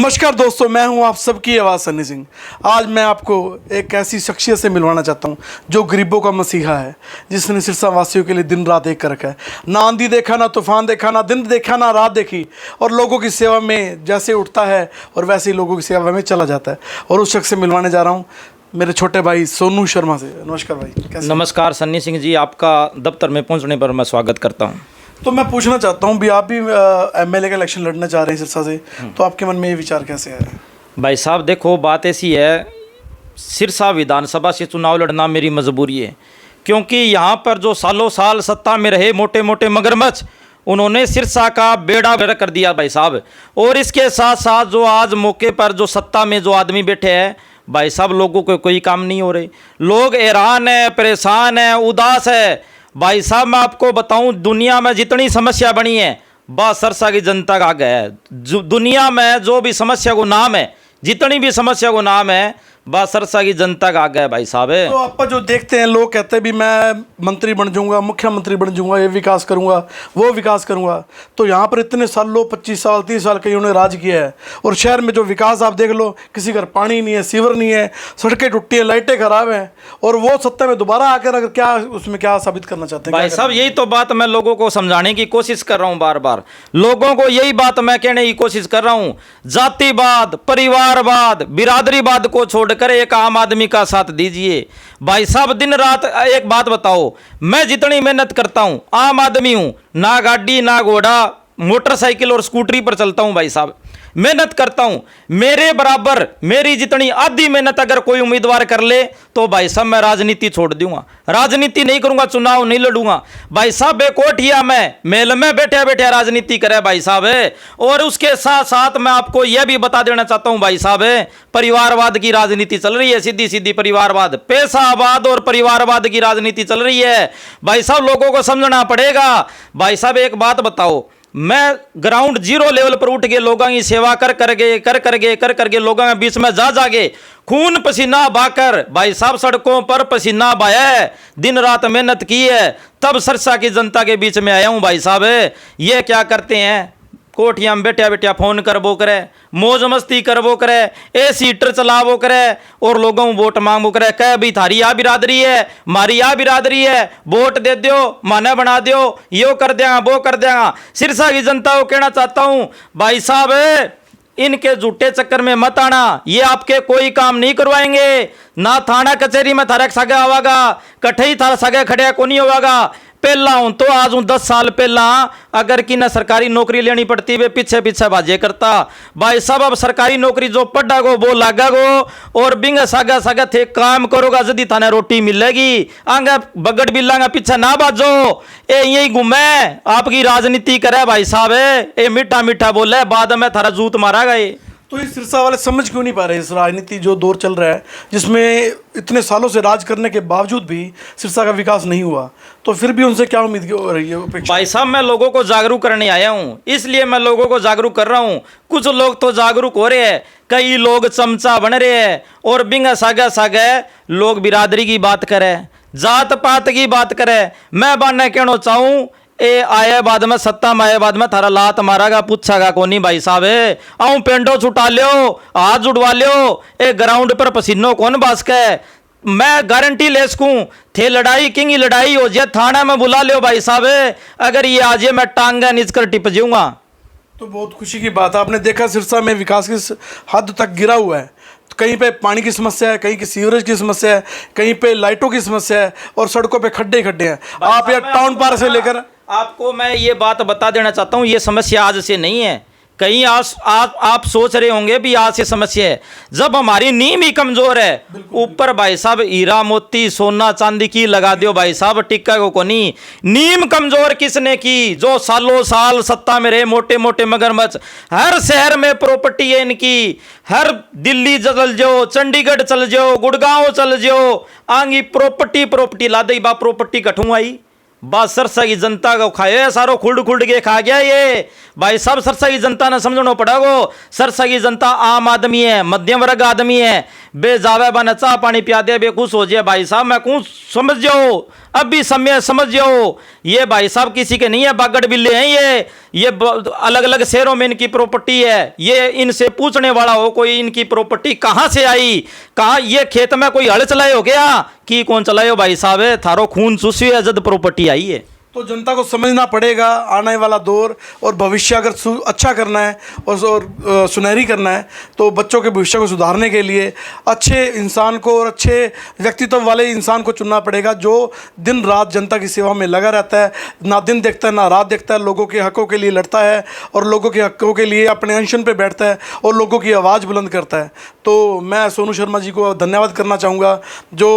नमस्कार दोस्तों, मैं हूं आप सबकी आवाज़ सन्नी सिंह। आज मैं आपको एक ऐसी शख्सियत से मिलवाना चाहता हूं जो गरीबों का मसीहा है, जिसने सिरसा वासियों के लिए दिन रात एक कर रखा है। ना आंधी देखा, ना तूफान देखा, ना दिन देखा, ना रात देखी, और लोगों की सेवा में जैसे उठता है और वैसे ही लोगों की सेवा में चला जाता है। और उस शख्स से मिलवाने जा रहा हूँ, मेरे छोटे भाई सोनू शर्मा से। नमस्कार भाई, कैसे? नमस्कार सन्नी सिंह जी, आपका दफ्तर में पहुंचने पर मैं स्वागत करता हूं। तो मैं पूछना चाहता हूं, भी आप भी एमएलए का इलेक्शन लड़ना चाह रहे हैं सिरसा से, तो आपके मन में ये विचार कैसे है? भाई साहब देखो, बात ऐसी है, सिरसा विधानसभा से चुनाव लड़ना मेरी मजबूरी है, क्योंकि यहाँ पर जो सालों साल सत्ता में रहे मोटे मोटे मगरमच्छ, उन्होंने सिरसा का बेड़ा गर्क कर दिया भाई साहब। और इसके साथ साथ जो आज मौके पर जो सत्ता में जो आदमी बैठे हैं भाई साहब, लोगों को कोई काम नहीं हो रहे, लोग हैरान है, परेशान है, उदास है। भाई साहब मैं आपको बताऊं, दुनिया में जितनी समस्या बनी है बस सिरसा की जनता का आगे है। दुनिया में जो भी समस्या को नाम है, जितनी भी समस्या को नाम है, बस सिरसा की जनता का आगे है भाई साहब। तो आप जो देखते हैं, लोग कहते हैं भी मैं मंत्री बन जाऊंगा, मुख्यमंत्री बन जाऊंगा, ये विकास करूंगा, वो विकास करूंगा। तो यहाँ पर इतने सालों 25 साल 30 साल कई उन्होंने राज किया है, और शहर में जो विकास आप देख लो, किसी घर पानी नहीं है, सीवर नहीं है, सड़कें टूटी हैं, लाइटें खराब हैं, और वो सत्ता में दोबारा आकर अगर क्या उसमें क्या साबित करना चाहते हैं? भाई साहब यही तो बात मैं लोगों को समझाने की कोशिश कर रहा हूँ, बार बार लोगों को यही बात मैं कहने की कोशिश कर रहा हूँ। जातिवाद, परिवारवाद, बिरादरीवाद को छोड़कर एक आम आदमी का साथ दीजिए। भाई साहब दिन रात एक बात बताओ, मैं जितनी मेहनत करता हूं, आम आदमी हूं, ना गाड़ी ना घोड़ा, मोटरसाइकिल और स्कूटरी पर चलता हूं भाई साहब, मेहनत करता हूं। मेरे बराबर मेरी जितनी आधी मेहनत अगर कोई उम्मीदवार कर ले तो भाई साहब मैं राजनीति छोड़ दूंगा, राजनीति नहीं करूंगा, चुनाव नहीं लड़ूंगा भाई साहब। बेकोठिया में मेल में बैठे बैठे राजनीति करे भाई साहब। और उसके साथ साथ मैं आपको यह भी बता देना चाहता हूं भाई साहब, परिवारवाद की राजनीति चल रही है, सीधी सीधी परिवारवाद, पैसावाद और परिवारवाद की राजनीति चल रही है भाई साहब। लोगों को समझना पड़ेगा भाई साहब। एक बात बताओ, मैं ग्राउंड जीरो लेवल पर उठ के लोगों की सेवा कर करके लोगों के बीच में जा जाके खून पसीना बहाकर भाई साहब सड़कों पर पसीना बहाया है, दिन रात मेहनत की है, तब सिरसा की जनता के बीच में आया हूं भाई साहब। ये क्या करते हैं, कोठिया में बैठा बैठा फोन करबो करे, मौज मस्ती करबो करे, एसी हीटर चलावो करे, और लोगों को वोट मांगबो करे, कह भी थारी या बिरादरी है, मारी या बिरादरी है, वोट दे दो, माना बना दो, यो कर देगा वो कर देगा। सिरसा की जनता को कहना चाहता हूं भाई साहब, इनके झूठे चक्कर में मत आना, ये आपके कोई काम नहीं करवाएंगे। ना थाना कचहरी में थारा सगा होगा, कठे ही थारा सगा खड़े को नहीं होगा। पहला हूं तो आज हूं 10 साल पहला अगर कि ना सरकारी नौकरी लेनी पड़ती वे पीछे पीछे बाजे करता भाई साहब। अब सरकारी नौकरी जो पढ़ा गो वो लागा गो, और बिंग सागा सागा थे काम करोगा जदी थाने रोटी मिलेगी, आंगा बगड़ बिल्लांगा पीछे ना बाजो। ए यही घूमे आपकी राजनीति करे भाई साहब, ए मीठा मीठा बोले, बाद में थारा जूत मारा गए। तो ये सिरसा वाले समझ क्यों नहीं पा रहे इस राजनीति जो दौर चल रहा है, जिसमें इतने सालों से राज करने के बावजूद भी सिरसा का विकास नहीं हुआ? तो फिर भी उनसे क्या उम्मीद हो रही है, अपेक्षा? भाई साहब मैं लोगों को जागरूक करने आया हूँ, इसलिए मैं लोगों को जागरूक कर रहा हूँ। कुछ लोग तो जागरूक हो रहे हैं, कई लोग चमचा बन रहे हैं, और बिंगा सागा सागा लोग बिरादरी की बात करें, जात पात की बात करें। मैं बाने कहना चाहूँ, ए आए बाद में सत्ता में आए बाद में थारा लात मारागा, पूछागा कोनी भाई साहब। आऊं पेंडो छुटा लियो, हाथ जुड़वा लियो, ए ग्राउंड पर पसीनो कौन बास के, मैं गारंटी ले सकूं थे लड़ाई किंग लड़ाई हो जाए, थाना में बुला लियो भाई साहब, अगर ये आज मैं टांगा नीच कर टिप जाऊंगा। तो बहुत खुशी की बात है, आपने देखा सिरसा में विकास किस हद तक गिरा हुआ है। कहीं पे पानी की समस्या है, कहीं की सीवरेज की समस्या है, कहीं पे लाइटों की समस्या है, और सड़कों पे खड्डे खड्डे हैं। आप यार टाउन पार से लेकर, आपको मैं ये बात बता देना चाहता हूँ, ये समस्या आज से नहीं है। कहीं आप सोच रहे होंगे भी आज से समस्या है, जब हमारी नींव ही कमजोर है, ऊपर भाई साहब हीरा मोती सोना चांदी की लगा दियो भाई साहब, टिक्का को कोनी। नींव कमजोर किसने की, जो सालों साल सत्ता में रहे मोटे मोटे मगरमच्छ, हर शहर में प्रॉपर्टी है इनकी, हर दिल्ली चल जाओ, चंडीगढ़ चल जाओ, गुड़गांव चल जाओ, आंगी प्रॉपर्टी ला दई बा, प्रॉपर्टी कठू आई बस। सिरसा की जनता को खाए सारो खुल्ड खुल्ड के खा गया ये भाई सब। सिरसा की जनता ने समझना पड़ेगो, सिरसा की जनता आम आदमी है, मध्यम वर्ग आदमी है। बेजावे बने चाह पानी पिया दे बे खुश हो जाए भाई साहब। मैं कहूँ समझ जाओ, अभी समय समझ जाओ। ये भाई साहब किसी के नहीं है, बागड़ बिल्ले हैं ये अलग अलग शहरों में इनकी प्रॉपर्टी है। ये इनसे पूछने वाला हो कोई, इनकी प्रॉपर्टी कहाँ से आई, कहाँ ये खेत में कोई हल चलाए हो गया कि कौन चलाए हो भाई साहब। थारो खून चूसी है जब प्रॉपर्टी आई है। तो जनता को समझना पड़ेगा आने वाला दौर और भविष्य अगर अच्छा करना है और सुनहरी करना है तो बच्चों के भविष्य को सुधारने के लिए अच्छे इंसान को और अच्छे व्यक्तित्व वाले इंसान को चुनना पड़ेगा, जो दिन रात जनता की सेवा में लगा रहता है, ना दिन देखता है ना रात देखता है, लोगों के हकों के लिए लड़ता है और लोगों के हकों के लिए अपने अनशन पे बैठता है और लोगों की आवाज़ बुलंद करता है। तो मैं सोनू शर्मा जी को धन्यवाद करना चाहूँगा जो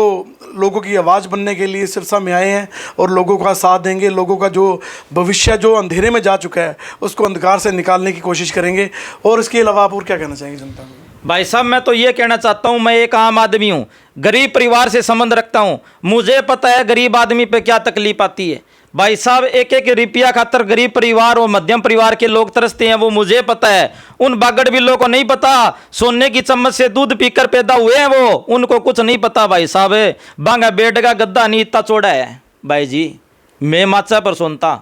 लोगों की आवाज़ बनने के लिए सिरसा में आए हैं और लोगों का साथ देंगे, लोगों का जो भविष्य जो अंधेरे में जा चुका है उसको अंधकार से निकालने की कोशिश करेंगे। और इसके अलावा आप और क्या कहना चाहेंगे जनता को? भाई साहब मैं तो ये कहना चाहता हूँ, मैं एक आम आदमी हूँ, गरीब परिवार से संबंध रखता हूँ, मुझे पता है गरीब आदमी पे क्या तकलीफ आती है। भाई साहब एक एक रुपया खातर गरीब परिवार और मध्यम परिवार के लोग तरसते हैं, वो मुझे पता है। उन बागड़ बिल्लों को नहीं पता, सोने की चम्मच से दूध पीकर पैदा हुए हैं वो, उनको कुछ नहीं पता भाई साहब। बांगा बेड का गद्दा नहीं इतना चौड़ा है भाई जी, मैं माचा पर सुनता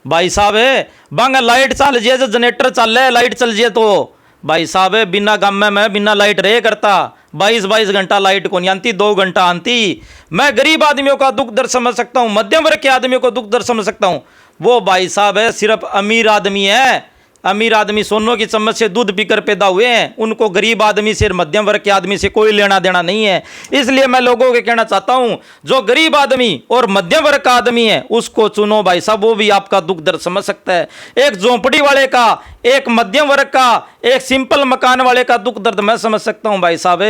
भाई साहब। बांगा लाइट चल जाए, जनरेटर चल रहा है, लाइट चल जाए तो भाई साहब बिना गम में मैं बिना लाइट रहे करता। 22-22 घंटा लाइट को नहीं आती, 2 घंटा आती। मैं गरीब आदमियों का दुख दर्द समझ सकता हूँ, मध्यम वर्ग के आदमियों को दुख दर्द समझ सकता हूँ। वो भाई साहब है सिर्फ अमीर आदमी है, अमीर आदमी सोनों की चम्मच से दूध पीकर पैदा हुए हैं, उनको गरीब आदमी से मध्यम वर्ग के आदमी से कोई लेना देना नहीं है। इसलिए मैं लोगों को कहना चाहता हूं जो गरीब आदमी और मध्यम वर्ग का आदमी है उसको चुनो भाई साहब, वो भी आपका दुख दर्द समझ सकता है। एक झोंपड़ी वाले का, एक मध्यम वर्ग का, एक सिंपल मकान वाले का दुख दर्द मैं समझ सकता हूं भाई साहब।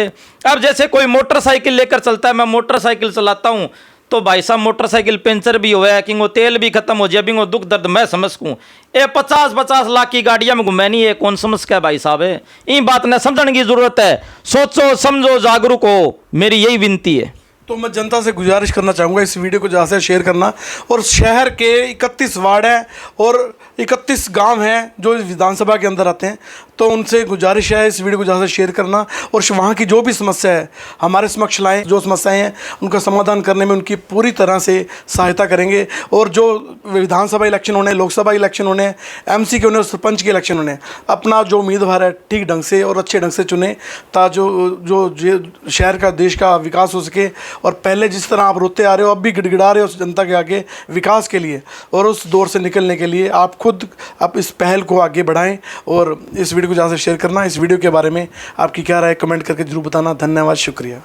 अब जैसे कोई मोटरसाइकिल लेकर चलता है, मैं मोटरसाइकिल चलाता हूं तो भाई साहब मोटरसाइकिल पंचर भी हुआ है कि वो तेल भी खत्म हो जाए, भी वो दुख दर्द मैं समझ सकूँ। 50-50 लाख की गाड़ियां में घूमे नहीं है, कौन समझ क्या भाई साहब। इन बात ने समझने की जरूरत है, सोचो समझो जागरूक हो, मेरी यही विनती है। तो मैं जनता से गुजारिश करना चाहूँगा इस वीडियो को ज़्यादा से शेयर करना। और शहर के 31 वार्ड हैं और 31 गांव हैं जो विधानसभा के अंदर आते हैं, तो उनसे गुजारिश है इस वीडियो को ज़्यादा से शेयर करना और वहाँ की जो भी समस्या है हमारे समक्ष लाएँ। जो समस्याएं हैं उनका समाधान करने में उनकी पूरी तरह से सहायता करेंगे। और जो विधानसभा इलेक्शन होने, लोकसभा इलेक्शन होने, MC के होने और सरपंच के इलेक्शन होने, अपना जो उम्मीदवार है ठीक ढंग से और अच्छे ढंग से चुने ताकि जो शहर का, देश का विकास हो सके। और पहले जिस तरह आप रोते आ रहे हो, अब भी गिड़गिड़ा रहे हो उस जनता के आगे विकास के लिए, और उस दौर से निकलने के लिए आप खुद आप इस पहल को आगे बढ़ाएं और इस वीडियो को ज़्यादा से शेयर करना। इस वीडियो के बारे में आपकी क्या राय कमेंट करके जरूर बताना। धन्यवाद, शुक्रिया।